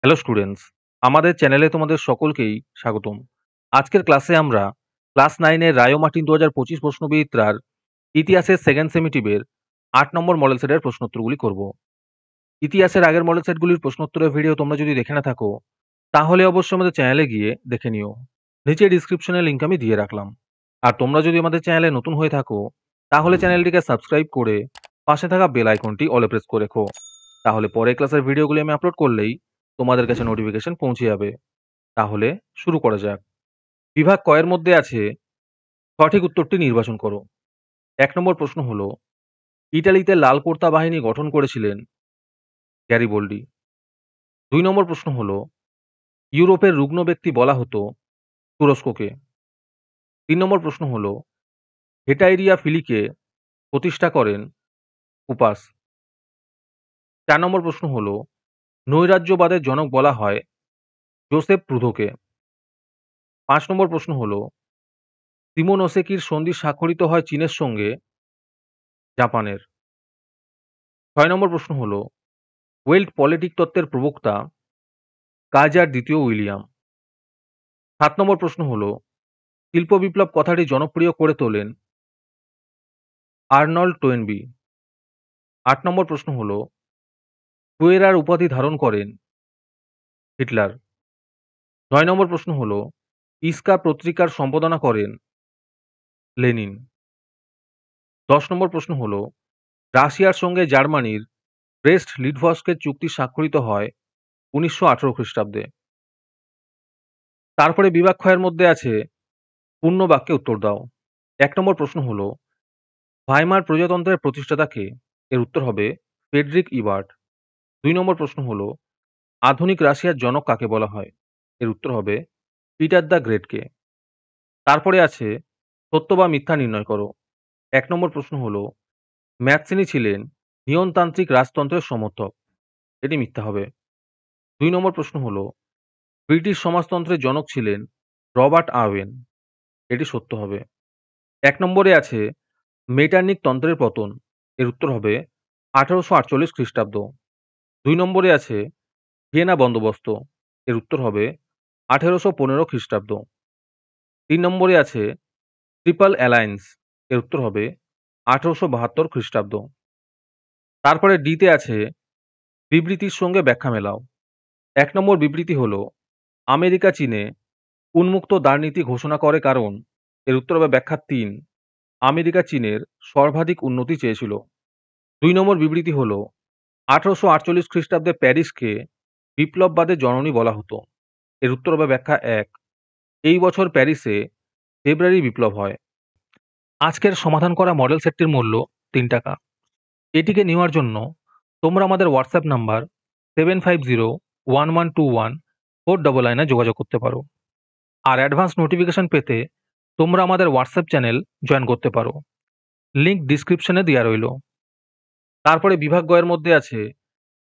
Hello students, আমাদের চ্যানেলে তোমাদের সকলকেই স্বাগতম। আজকের ক্লাসে আমরা ক্লাস 9 এর রায় ও মার্টিন 2025 প্রশ্নবিচিত্রার ইতিহাসের সেকেন্ড সেমিটিভের 8 নম্বর মডেল সেটের প্রশ্নোত্তরগুলি করব। ইতিহাসের আগের মডেল সেটগুলির প্রশ্নোত্তরের ভিডিও তোমরা যদি দেখে না থাকো, তাহলে অবশ্যই আমাদের চ্যানেলে গিয়ে দেখে নিও। নিচে ডিসক্রিপশনে লিংক আমি দিয়ে রাখলাম। আর তোমরা যদি আমাদের চ্যানেলে নতুন হয়ে থাকো, তাহলে চ্যানেলটিকে সাবস্ক্রাইব করে পাশে থাকা বেল আইকনটি অলে প্রেস করে রেখো। তাহলে পরের ক্লাসের ভিডিওগুলি আমি আপলোড করলেই তোমাদের কাছে নোটিফিকেশন পৌঁছে যাবে। তাহলে শুরু করা যাক। বিভাগ ক এর মধ্যে আছে সঠিক উত্তরটি নির্বাচন করো। ১ নম্বর প্রশ্ন হলো, ইতালিতে লাল কোর্তা বাহিনী গঠন করেছিলেন গ্যারিবল্ডি। ২ নম্বর প্রশ্ন হলো, ইউরোপের রুগ্ন ব্যক্তি বলা হতো তুরস্ককে। ৩ নম্বর প্রশ্ন হলো, হেটাইরিয়া ফিলিকে প্রতিষ্ঠা করেন উপাস। ৪ নম্বর প্রশ্ন হলো, নৈরাজ্যবাদের জনক বলা হয় জোসেফ প্রুধোকে। ৫ নম্বর প্রশ্ন হলো, সিমোনোসেকির সন্ধি স্বাক্ষরিত হয় চীনের সঙ্গে জাপানের। ৬ নম্বর প্রশ্ন হলো, ওয়েল্ট পলিটিক তত্ত্বের প্রবক্তা কাইজার দ্বিতীয় উইলিয়াম। ৭ নম্বর প্রশ্ন হলো, শিল্প বিপ্লব কথাটি জনপ্রিয় করে তোলেন আর্নল্ড টোয়েনবি। ৮ নম্বর প্রশ্ন হলো, ফুয়েরার উপাধি ধারণ করেন হিটলার। ৯ নম্বর প্রশ্ন হলো, ইস্কা পত্রিকার সম্পাদনা করেন লেনিন। ১০ নম্বর প্রশ্ন হলো, রাশিয়ার সঙ্গে জার্মানির ব্রেস্ট লিটভস্কের চুক্তি স্বাক্ষরিত হয় ১৯১৮ খ্রিস্টাব্দে। তারপরে বিভাগ খ এর মধ্যে আছে পূর্ণ বাক্যে উত্তর দাও। ১ নম্বর প্রশ্ন হলো, ভাইমার প্রজাতন্ত্রের প্রতিষ্ঠাতা কে? এর উত্তর হবে ফ্রেডরিক ইবার্ট। ২ নম্বর প্রশ্ন হলো, আধুনিক রাশিয়ার জনক কাকে বলা হয়? এর উত্তর হবে পিটার দ্য গ্রেটকে। তারপরে আছে সত্য বা মিথ্যা নির্ণয় করো। ১ নম্বর প্রশ্ন হলো, ম্যাথসিনি ছিলেন নিয়মতান্ত্রিক রাজতন্ত্রের সমর্থক। এটি মিথ্যা হবে। ২ নম্বর প্রশ্ন হলো, ব্রিটিশ সমাজতন্ত্রের জনক ছিলেন রবার্ট আওয়েন। এটি সত্য হবে। ১ নম্বরে আছে মেটার্নিক তন্ত্রের পতন। এর উত্তর হবে ১৮৪৮ খ্রিস্টাব্দ। ২ নম্বরে আছে ভিয়েনা বন্দোবস্ত। এর উত্তর হবে ১৮১৫ খ্রিস্টাব্দ। ৩ নম্বরে আছে ট্রিপল অ্যালায়েন্স। এর উত্তর হবে ১৮৭২ খ্রিস্টাব্দ। তারপরে ডিতে আছে বিবৃতির সঙ্গে ব্যাখ্যা মেলাও। ১ নম্বর বিবৃতি হলো, আমেরিকা চীনে উন্মুক্ত দ্বারনীতি ঘোষণা করে কারণ। এর উত্তর হবে ব্যাখ্যা ৩, আমেরিকা চীনের সর্বাধিক উন্নতি চেয়েছিল। ২ নম্বর বিবৃতি হলো, ১৮৪৮ খ্রিস্টাব্দে প্যারিসকে বিপ্লববাদের জননী বলা হতো। এর উত্তর হবে ব্যাখ্যা ১, এই বছর প্যারিসে ফেব্রুয়ারি বিপ্লব হয়। আজকের সমাধান করা মডেল সেটটির মূল্য ৩ টাকা। এটিকে নেওয়ার জন্য তোমরা আমাদের হোয়াটসঅ্যাপ নাম্বার 7501121499 যোগাযোগ করতে পারো। আর অ্যাডভান্স নোটিফিকেশন পেতে তোমরা আমাদের হোয়াটসঅ্যাপ চ্যানেল জয়েন করতে পারো। লিংক ডিসক্রিপশনে দেওয়া রইল। তারপরে বিভাগ গ এর মধ্যে আছে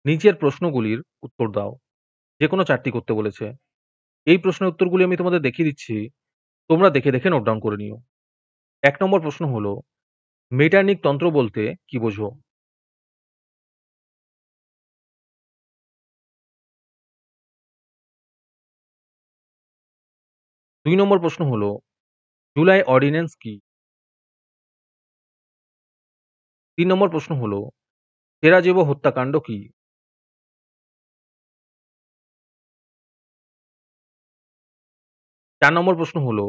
নিচের প্রশ্নগুলির উত্তর দাও। যে কোনো ৪টি করতে বলেছে। এই প্রশ্নের উত্তরগুলি আমি তোমাদের দেখিয়ে দিচ্ছি। তোমরা দেখে দেখে নোট ডাউন করে নিও। ১ নম্বর প্রশ্ন হলো, মেটার্নিক তন্ত্র বলতে কি বোঝো? ২ নম্বর প্রশ্ন হলো, জুলাই অর্ডিন্যান্স কি? ৩ নম্বর প্রশ্ন হলো, সেরাজেভো হত্যাকাণ্ড কি? ৪ নম্বর প্রশ্ন হলো,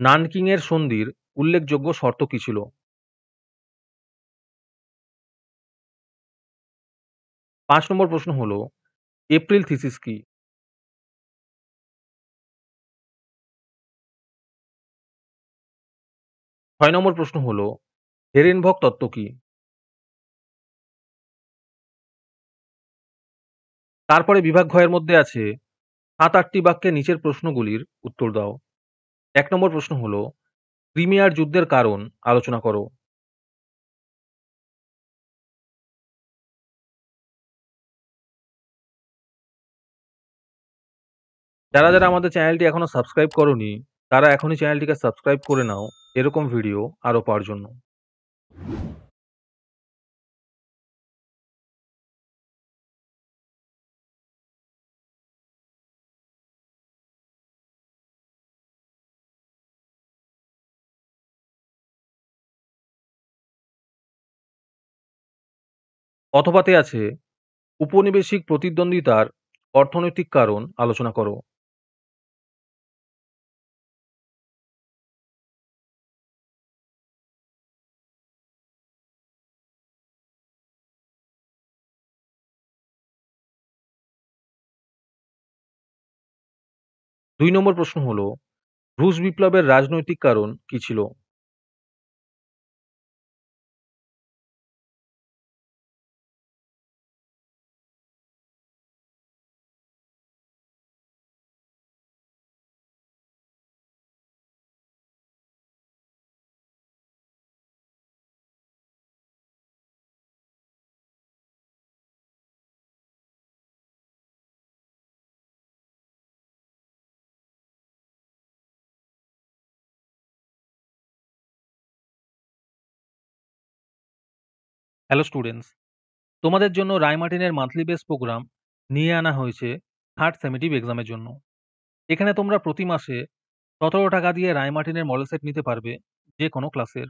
নানকিং এর সন্ধির উল্লেখযোগ্য শর্ত কি ছিল? ৫ নম্বর প্রশ্ন হলো, এপ্রিল থিসিস কি? ৬ নম্বর প্রশ্ন হলো, হেরেনভগ তত্ত্ব কি? তারপরে বিভাগ ঘ এর মধ্যে আছে ৭-৮টি বাক্যে নিচের প্রশ্নগুলির উত্তর দাও। ১ নম্বর প্রশ্ন হলো, ক্রিমিয়ার যুদ্ধের কারণ আলোচনা করো। যারা, যারা আমাদের চ্যানেলটি এখনো সাবস্ক্রাইব করোনি, তারা এখনই চ্যানেলটিকে সাবস্ক্রাইব করে নাও এরকম ভিডিও আরও পাওয়ার জন্য। অথবাতে আছে উপনিবেশিক প্রতিদ্বন্দ্বিতার অর্থনৈতিক কারণ আলোচনা করো। ২ নম্বর প্রশ্ন হলো, রুশ বিপ্লবের রাজনৈতিক কারণ কি ছিল? হ্যালো স্টুডেন্টস, তোমাদের জন্য রায়মার্টিনের মান্থলি বেস প্রোগ্রাম নিয়ে আনা হয়েছে থার্ড সেমেটিভ এক্সামের জন্য। এখানে তোমরা প্রতি মাসে ১৭ টাকা দিয়ে রায়মার্টিনের মডেল সেট নিতে পারবে যে কোনো ক্লাসের।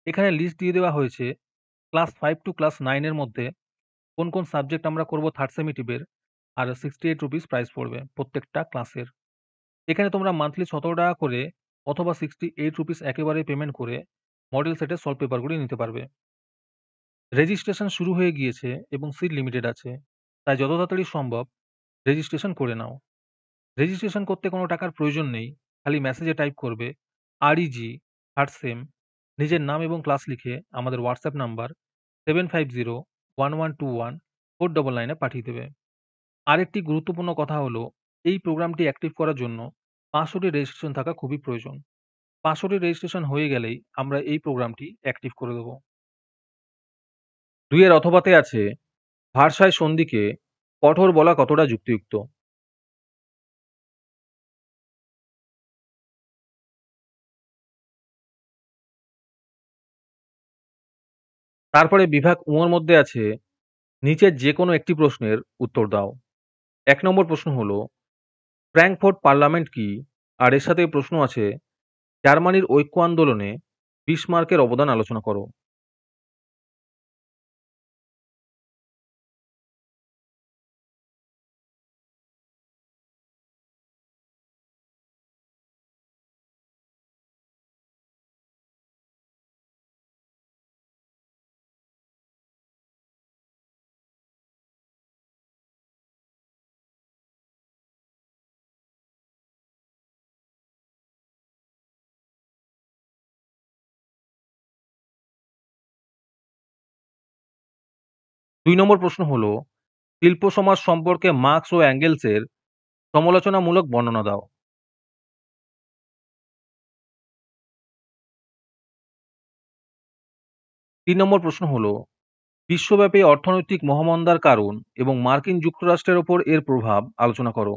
এখানে লিস্ট দিয়ে দেওয়া হয়েছে ক্লাস 5 টু ক্লাস 9 এর মধ্যে কোন কোন সাবজেক্ট আমরা করব থার্ড সেমেটিভের, আর 68 রুপিস প্রাইস পড়বে প্রত্যেকটা ক্লাসের। এখানে তোমরা মান্থলি ১৭ টাকা করে অথবা 68 রুপিস একেবারে পেমেন্ট করে মডেল সেটের সলভ পেপারগুলি নিতে পারবে। রেজিস্ট্রেশন শুরু হয়ে গিয়েছে এবং সিট লিমিটেড আছে, তাই যত তাড়াতাড়ি সম্ভব রেজিস্ট্রেশন করে নাও। রেজিস্ট্রেশন করতে কোনো টাকার প্রয়োজন নেই, খালি মেসেজে টাইপ করবে REG থার্ড সেম, নিজের নাম এবং ক্লাস লিখে আমাদের হোয়াটসঅ্যাপ নাম্বার 7501121499 পাঠিয়ে দেবে। আরেকটি গুরুত্বপূর্ণ কথা হলো, এই প্রোগ্রামটি অ্যাক্টিভ করার জন্য ৫০০টি রেজিস্ট্রেশন থাকা খুবই প্রয়োজন। ৫০০টি রেজিস্ট্রেশন হয়ে গেলেই আমরা এই প্রোগ্রামটি অ্যাক্টিভ করে দেবো। ২ এর অথবাতে আছে ভার্সাই সন্ধিকে কঠোর বলা কতটা যুক্তিযুক্ত? তারপরে বিভাগ ঙ এর মধ্যে আছে নিচের যেকোনো একটি প্রশ্নের উত্তর দাও। ১ নম্বর প্রশ্ন হলো, ফ্র্যাঙ্কফুর্ট পার্লামেন্ট কি? আর এর সাথে প্রশ্ন আছে জার্মানির ঐক্য আন্দোলনে বিসমার্কের অবদান আলোচনা করো। ২ নম্বর প্রশ্ন হলো, শিল্প সমাজ সম্পর্কে মার্কস ও অ্যাঙ্গেলসের সমালোচনামূলক বর্ণনা দাও। ৩ নম্বর প্রশ্ন হলো, বিশ্বব্যাপী অর্থনৈতিক মহামন্দার কারণ এবং মার্কিন যুক্তরাষ্ট্রের ওপর এর প্রভাব আলোচনা করো।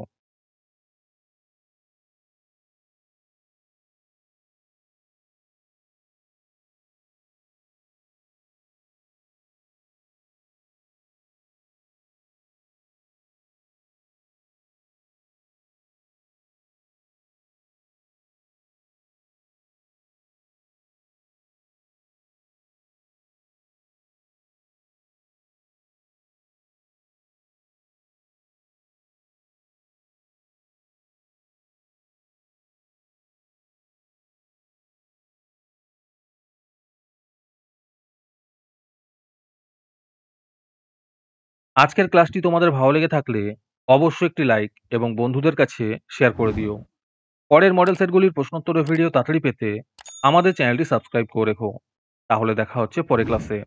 আজকের ক্লাসটি তোমাদের ভালো লেগে থাকলে অবশ্যই একটি লাইক এবং বন্ধুদের কাছে শেয়ার করে দিও। পরের মডেল সেটগুলির প্রশ্নোত্তরের ভিডিও তাড়াতাড়ি পেতে আমাদের চ্যানেলটি সাবস্ক্রাইব করে রেখো। তাহলে দেখা হচ্ছে পরের ক্লাসে।